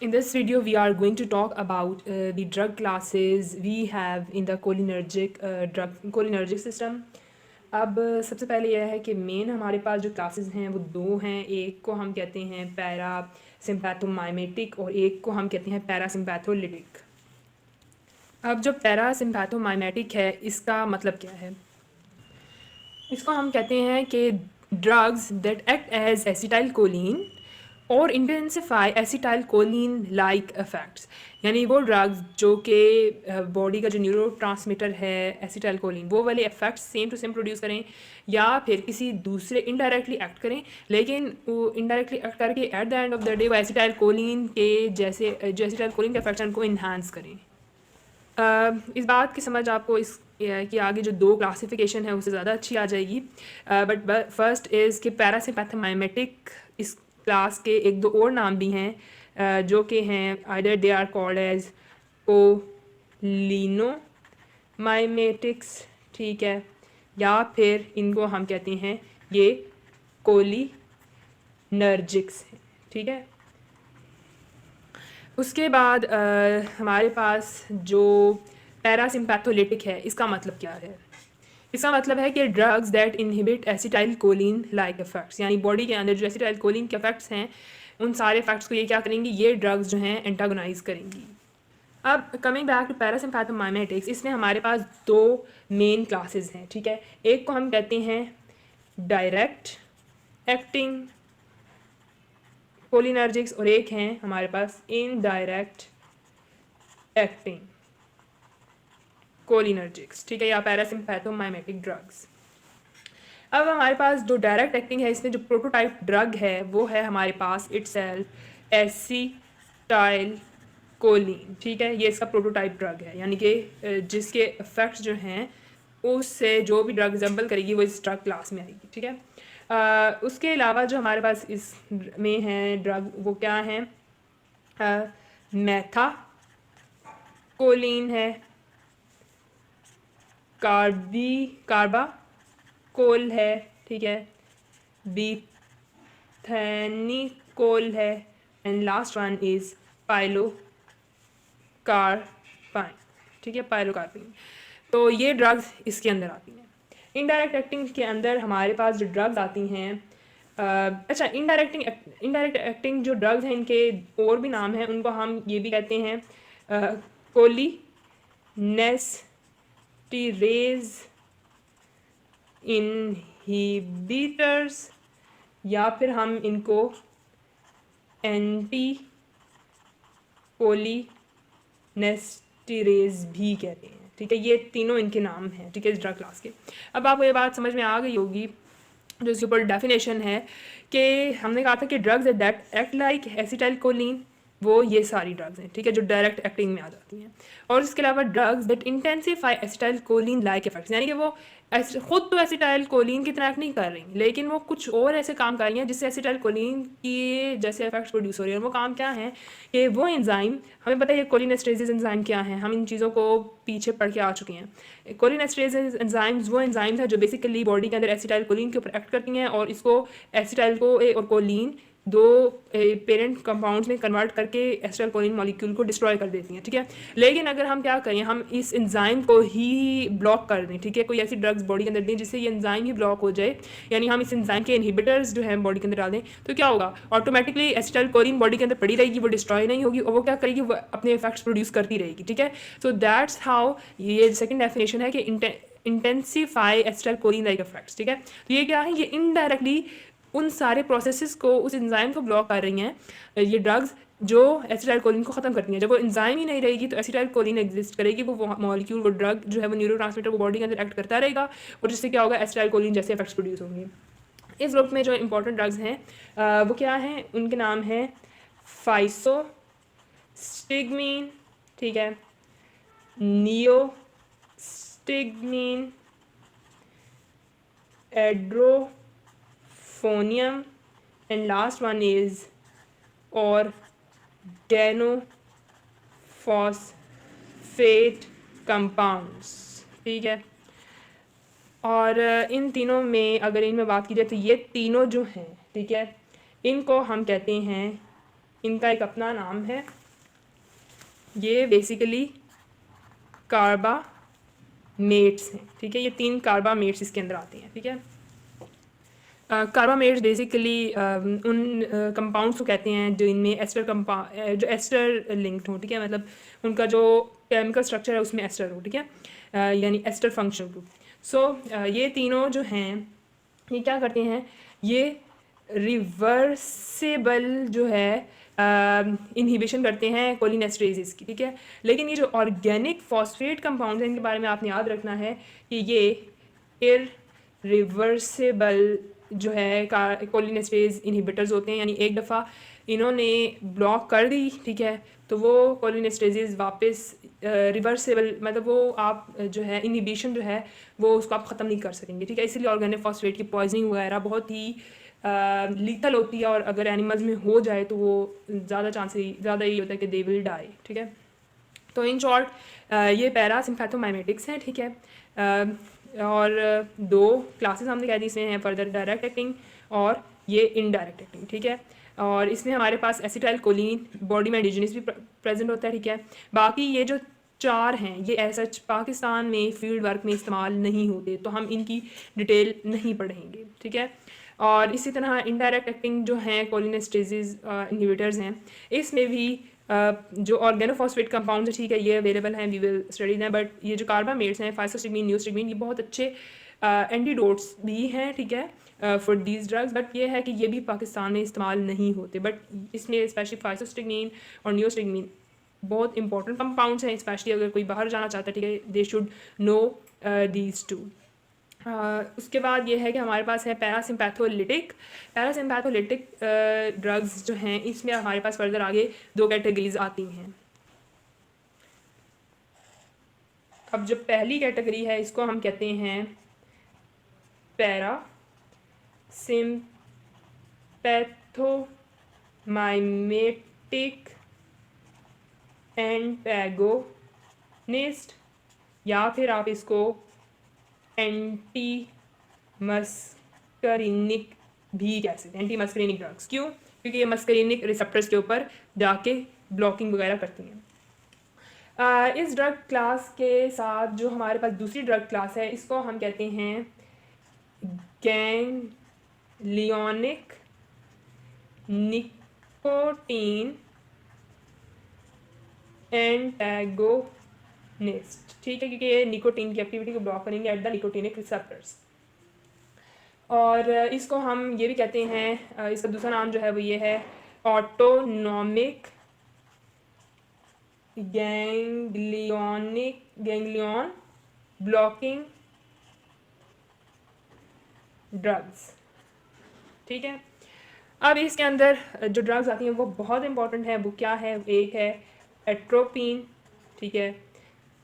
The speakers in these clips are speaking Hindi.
In this video, we are going to talk about the drug classes we have in the cholinergic system. अब सबसे पहले यह है कि मेन हमारे पास जो क्लासेस हैं वो दो हैं। एक को हम कहते हैं पैरा सिम्पैथोमाइमेटिक और एक को हम कहते हैं पैरा सिम्पैथोलिटिक। अब जो पैरा सिम्पैथोमाइमेटिक है इसका मतलब क्या है? इसको हम कहते हैं कि drugs that act as acetylcholine और intensify acetylcholine like effects, यानी वो ड्रग्स जो कि बॉडी का जो न्यूरो ट्रांसमीटर है एसिटाइल कोलिन वो वाले effects same to same produce करें या फिर किसी दूसरे इनडायरेक्टली एक्ट करें, लेकिन वो इनडायरेक्टली एक्ट करके at the end of the day वो एसिटाइल कोलिन के जैसे जो एसिटाइल कोलिन के इफेक्ट्स हैं उनको इन्हांस करें। इस बात की समझ आपको इस कि आगे जो दो क्लासिफिकेशन है उससे ज़्यादा अच्छी आ जाएगी। बट फर्स्ट इज़ कि पैरासिम्पैथोमाइमेटिक इस क्लास के एक दो और नाम भी हैं जो कि हैं either they are called as cholinomimetics, ठीक है, या फिर इनको हम कहते हैं ये कोलिनर्जिक्स हैं, ठीक है। उसके बाद हमारे पास जो पैरासिम्पैथोलिटिक है इसका मतलब क्या है? इसका मतलब है कि drugs that inhibit acetyl choline like effects, यानी बॉडी के अंदर जो एसिटाइल कोलिन के इफेक्ट्स हैं उन सारे इफेक्ट्स को ये क्या करेंगी, ये ड्रग्स जो हैं एंटागोनाइज करेंगी। अब कमिंग बैक टू पैरासिम्पैथोमाइमेटिक्स, इसमें हमारे पास दो मेन क्लासेस हैं, ठीक है। एक को हम कहते हैं डायरेक्ट एक्टिंग कोलिनर्जिक्स और एक हैं हमारे पास इनडायरेक्ट एक्टिंग कोलिनर्जिक्स, ठीक है, या पैरासिम्पैथोमाइमेटिक ड्रग्स। अब हमारे पास जो डायरेक्ट एक्टिंग है इसमें जो प्रोटोटाइप ड्रग है वो है हमारे पास इटसेल्फ एसिटाइल कोलिन, ठीक है, ये इसका प्रोटोटाइप ड्रग है, यानी कि जिसके इफेक्ट्स जो हैं उससे जो भी ड्रग रिजेंबल करेगी वो इस ड्रग क्लास में आएगी, ठीक है। उसके अलावा जो हमारे पास इसमें हैं ड्रग वो क्या हैं, मैथा कोलिन है, कार्बा कोल है, ठीक है, बीथेनिकोल है, एंड लास्ट वन इज पाइलोकार्पाइन, ठीक है, पाइलोकार्पिन। तो ये ड्रग्स इसके अंदर आती हैं। इनडायरेक्ट एक्टिंग के अंदर हमारे पास जो ड्रग्स आती हैं अच्छा, इनडायरेक्ट एक्टिंग जो ड्रग्स हैं इनके और भी नाम हैं, उनको हम ये भी कहते हैं कोलिनेस्टीरेज इनहिबिटर्स, या फिर हम इनको एंटी कोलिनेस्टीरेज भी कहते हैं, ठीक है। ये तीनों इनके नाम हैं, ठीक है, इस ड्रग क्लास के। अब आपको ये बात समझ में आ गई होगी जो इसके ऊपर डेफिनेशन है कि हमने कहा था कि drugs that act like acetyl choline, वो ये सारी ड्रग्स हैं, ठीक है, जो डायरेक्ट एक्टिंग में आ जाती हैं। और इसके अलावा drugs that intensify acetylcholine like effects, यानी कि वो खुद तो एसिटाइल कोलिन की तरह एक्ट नहीं कर रही लेकिन वो कुछ और ऐसे काम कर रही हैं जिससे एसिटाइल कोलिन की जैसे इफेक्ट्स प्रोड्यूस हो रही है। और वो काम क्या है कि वो एंजाइम, हमें पता है ये कोलिनेस्टेरेज एंजाइम क्या है, हम इन चीज़ों को पीछे पढ़ के आ चुके हैं। कोलिनेस्टेरेज एंजाइम्स वो एंजाइम्स है जो बेसिकली बॉडी के अंदर एसिटाइल कोलिन के ऊपर एक्ट करती हैं और इसको एसिटाइल को और कोलिन दो पेरेंट कंपाउंड्स में कन्वर्ट करके एसिटाइल कोलिन मॉलिक्यूल को डिस्ट्रॉय कर देती हैं, ठीक है। लेकिन अगर हम क्या करें, हम इस एंजाइम को ही ब्लॉक कर दें, ठीक है, कोई ऐसी ड्रग्स बॉडी के अंदर दें जिससे ये एंजाइम ही ब्लॉक हो जाए, यानी हम इस एंजाइम के इनहिबिटर्स जो है बॉडी के अंदर डाल दें, तो क्या होगा, ऑटोमेटिकली एसिटाइल कोलिन बॉडी के अंदर पड़ी रहेगी, वो डिस्ट्रॉय नहीं होगी और वो क्या करेगी, वो अपने इफेक्ट्स प्रोड्यूस करती रहेगी, ठीक है। सो दैट्स हाउ, ये सेकेंड डेफिनेशन है कि intensify acetylcholine like effects, ठीक है। तो ये क्या है, ये इनडायरेक्टली उन सारे प्रोसेसेस को, उस एंजाइम को ब्लॉक कर रही हैं ये ड्रग्स जो एसिटाइल कोलिन को ख़त्म करती हैं। जब वो एंजाइम ही नहीं रहेगी तो एसिटाइल कोलिन एग्जिस्ट करेगी, वो मॉलिक्यूल, वो ड्रग जो है वो न्यूरोट्रांसमीटर वो बॉडी के अंदर एक्ट करता रहेगा और जिससे क्या होगा, एसिटाइल कोलिन जैसे इफेक्ट्स प्रोड्यूस होंगे। इस ग्रुप में जो इंपॉर्टेंट ड्रग्स हैं वो क्या हैं, उनके नाम हैं फाइसोस्टिगमीन, ठीक है, neostigmine, edrophonium, and last one is organophosphate compounds, ठीक है। और इन तीनों में अगर इनमें बात की जाए तो ये तीनों जो हैं, ठीक है, इनको हम कहते हैं इनका एक अपना नाम है। ये बेसिकली कार्बामेट्स हैं, ठीक है। ये 3 कार्बामेट्स इसके अंदर आते हैं, ठीक है। कार्बामेट्स बेसिकली उन कंपाउंड्स को कहते हैं जो इनमें जो एस्टर लिंक्ड हो, ठीक है। मतलब उनका जो केमिकल स्ट्रक्चर है उसमें एस्टर हो, ठीक है, यानी एस्टर फंक्शनल ग्रुप। सो ये तीनों जो हैं ये क्या करते हैं, ये रिवर्सेबल जो है इनहिबिशन करते हैं कोलिनेस्टरेजेस की, ठीक है। लेकिन ये जो ऑर्गेनिक फॉस्फेट कंपाउंड्स हैं इनके बारे में आपने याद रखना है कि ये इरिवर्सेबल जो है कोलिनेस्टरेज इनहिबिटर्स होते हैं, यानी एक दफ़ा इन्होंने ब्लॉक कर दी, ठीक है, तो वो कोलिनेस्टरेजेस वापस रिवर्सेबल, मतलब वो आप जो है इनहिबिशन जो है वो उसको आप ख़त्म नहीं कर सकेंगे, ठीक है। इसलिए ऑर्गेनिक फॉस्फेट की पॉइजनिंग वगैरह बहुत ही लीथल होती है, और अगर एनिमल्स में हो जाए तो वो ज़्यादा यही होता है कि दे विल डाई, ठीक है। तो इन शॉर्ट ये पैरासिम्पैथोमाइमेटिक्स हैं, ठीक है। और 2 क्लासेस हमने कह दी इसमें हैं, फर्दर डायरेक्ट एक्टिंग और ये इनडायरेक्ट एक्टिंग, ठीक है। और इसमें हमारे पास एसिटाइल कोलिन बॉडी में इंडिजिनस भी प्रेजेंट होता है, ठीक है। बाकी ये जो 4 हैं ये ऐसा पाकिस्तान में फील्ड वर्क में इस्तेमाल नहीं होते, तो हम इनकी डिटेल नहीं पढ़ेंगे, ठीक है। और इसी तरह इनडायरेक्ट एक्टिंग जो हैं कोलिनेस्टेजेस इनहिबिटर्स हैं, इसमें भी जो ऑर्गेनोफॉस्फेट कंपाउंड है, ठीक है, ये अवेलेबल हैं, वी विल स्टडी हैं। बट ये जो कार्बामेट्स हैं, फाइसोस्टिग्मीन, नियोस्टिग्मीन, ये बहुत अच्छे एंटीडोट्स भी हैं, ठीक है, फॉर दीज ड्रग्स। बट ये है कि ये भी पाकिस्तान में इस्तेमाल नहीं होते। बट इसमें स्पेशली फाइसोस्टिग्मीन और नियोस्टिग्मीन बहुत इंपॉर्टेंट कंपाउंड्स हैं, स्पेशली अगर कोई बाहर जाना चाहता है, ठीक है, they should know these two. उसके बाद ये है कि हमारे पास है पैरासिम्पैथोलिटिक ड्रग्स जो हैं, इसमें हमारे पास फर्दर आगे 2 कैटेगरीज आती हैं। अब जो पहली कैटेगरी है इसको हम कहते हैं पैरासिम्पैथोमाइमेटिक एंटागोनिस्ट, या फिर आप इसको एंटी मस्करिनिक भी कह सकते हैं। एंटी मस्करिनिक ड्रग्स क्यों? क्योंकि ये मस्करिनिक रिसेप्टर्स के ऊपर जाके ब्लॉकिंग वगैरह करती हैं। इस ड्रग क्लास के साथ जो हमारे पास दूसरी ड्रग क्लास है इसको हम कहते हैं गैंग्लियोनिक निकोटीन एंटागोनिस्ट, ठीक है, क्योंकि ये निकोटीन की एक्टिविटी को ब्लॉक करेंगे एट द निकोटीनिक रिसेप्टर्स। और इसको हम ये भी कहते हैं, इसका दूसरा नाम जो है वो ये है ऑटोनॉमिक गैंग्लियन ब्लॉकिंग ड्रग्स, ठीक है। अब इसके अंदर जो ड्रग्स आती हैं वो बहुत इंपॉर्टेंट है। वो क्या है? एक है एट्रोपिन, ठीक है,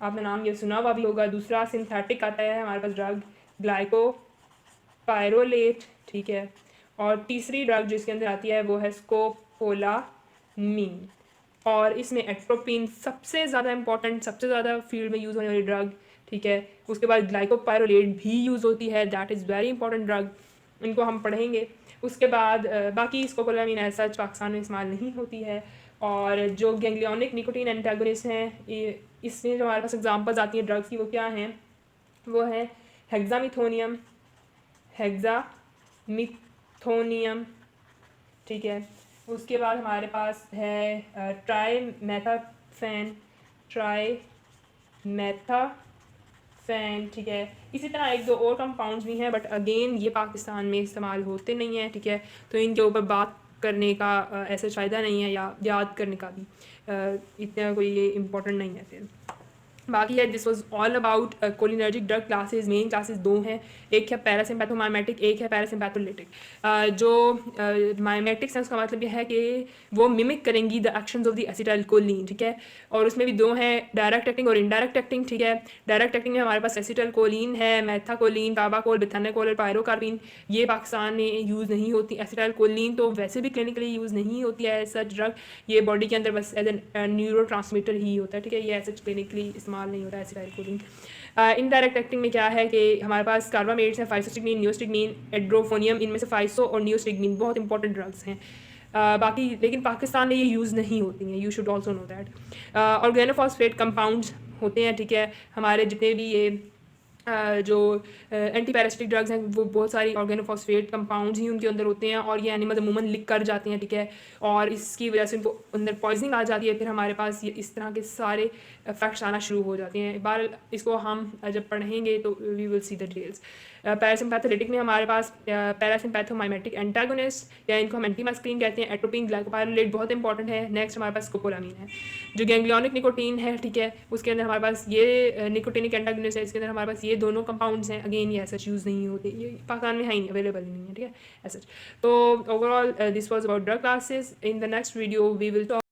आपने नाम ये सुना हुआ भी होगा। दूसरा सिंथेटिक आता है हमारे पास ड्रग ग्लाइकोपाइरोलेट, ठीक है। और तीसरी ड्रग जो इसके अंदर आती है वो है स्कोपोलामीन। और इसमें एट्रोपिन सबसे ज़्यादा इंपॉर्टेंट, सबसे ज़्यादा फील्ड में यूज़ होने वाली ड्रग, ठीक है। उसके बाद ग्लाइकोपाइरोलेट भी यूज़ होती है, that is very important drug, इनको हम पढ़ेंगे। उसके बाद बाकी स्कोपोलामीन ऐसा पाकिस्तान में इस्तेमाल नहीं होती है। और जो गैंग्लियोनिक निकोटीन एंटागोनिस्ट हैं, इसमें जो हमारे पास एग्जांपल्स आती हैं ड्रग्स की वो क्या हैं? वो है हेक्सामिथोनियम, ठीक है। उसके बाद हमारे पास है ट्राइमेथाफेन, ठीक है। इसी तरह 1-2 और कंपाउंड्स भी हैं, बट अगेन ये पाकिस्तान में इस्तेमाल होते नहीं हैं, ठीक है। तो इनके ऊपर बात करने का ऐसा फ़ायदा नहीं है, या याद करने का भी इतना कोई ये इम्पोर्टेंट नहीं है। फिर बाकी है, this was all about cholinergic drug classes. Main classes 2 हैं, एक है पैरासिम्पैथोमाइमेटिक, एक है पैरासिम्पैथोलिटिक। जो माइमेटिक्स हैं उसका मतलब यह है कि वो मिमिक करेंगी the actions of the acetylcholine, ठीक है। और उसमें भी 2 हैं, डायरेक्ट एक्टिंग और इनडायरेक्ट एक्टिंग, ठीक है। डायरेक्ट एक्टिंग में हमारे पास एसिटाइलकोलिन है, मैथाकोलिन, कार्बाकोल, बिथानाकोल और पायरोकार्बिन, ये पाकिस्तान में यूज़ नहीं होती। एसिटाइलकोलिन तो वैसे भी क्लिनिकली यूज़ नहीं होती है सच ड्रग, ये बॉडी के अंदर बस एज एन न्यूरो ट्रांसमीटर ही होता है, ठीक है। ये ऐसे क्लिनिकली इस्तेमाल नहीं होता है एसिटाइलकोलिन। इनडायरेक्ट एक्टिंग में क्या है कि हमारे पास कार्बामेट्स हैं, फाइसोस्टिग्मीन, नियोस्टिग्मीन, एड्रोफोनियम, इनमें से फाइसो और नियोस्टिग्मीन बहुत इंपॉर्टेंट ड्रग्स हैं। बाकी लेकिन पाकिस्तान में ये यूज़ नहीं होती हैं, you should also know that. Organophosphate compounds होते हैं, ठीक है, हमारे जितने भी ये जो एंटी पैरासिटिक ड्रग्स हैं वो बहुत सारी ऑर्गेनोफॉस्फेट कंपाउंड्स ही उनके अंदर होते हैं, और ये एनिमल्स अमूमन लिक कर जाते हैं, ठीक है, और इसकी वजह से उनको अंदर पॉइजनिंग आ जाती है, फिर हमारे पास ये इस तरह के सारे इफेक्ट्स आना शुरू हो जाते हैं। बार इसको हम जब पढ़ेंगे तो we will see the details. Parasympatholytic में हमारे पास पैरासिम्पैथोमाइमेटिक एंटागोनिस्ट, या इनको हम एंटीमास्क्रीन कहते हैं, एट्रोपिन ग्लाइकोपाइरोलेट बहुत इंपॉर्टेंट है। नेक्स्ट हमारे पास स्कोपोलामीन है, जो गैंग्लियोनिक निकोटीन है, ठीक है, उसके अंदर हमारे पास ये निकोटिनिक एंटागोनिस्ट है, इसके अंदर हमारे पास ये दोनों कंपाउंड्स हैं। अगेन ये सच यूज़ नहीं होते, ये पाकिस्तान में है ही नहीं, अवेलेबल ही नहीं है, ठीक है, एज सच। तो overall this was about drug classes. In the next video we will talk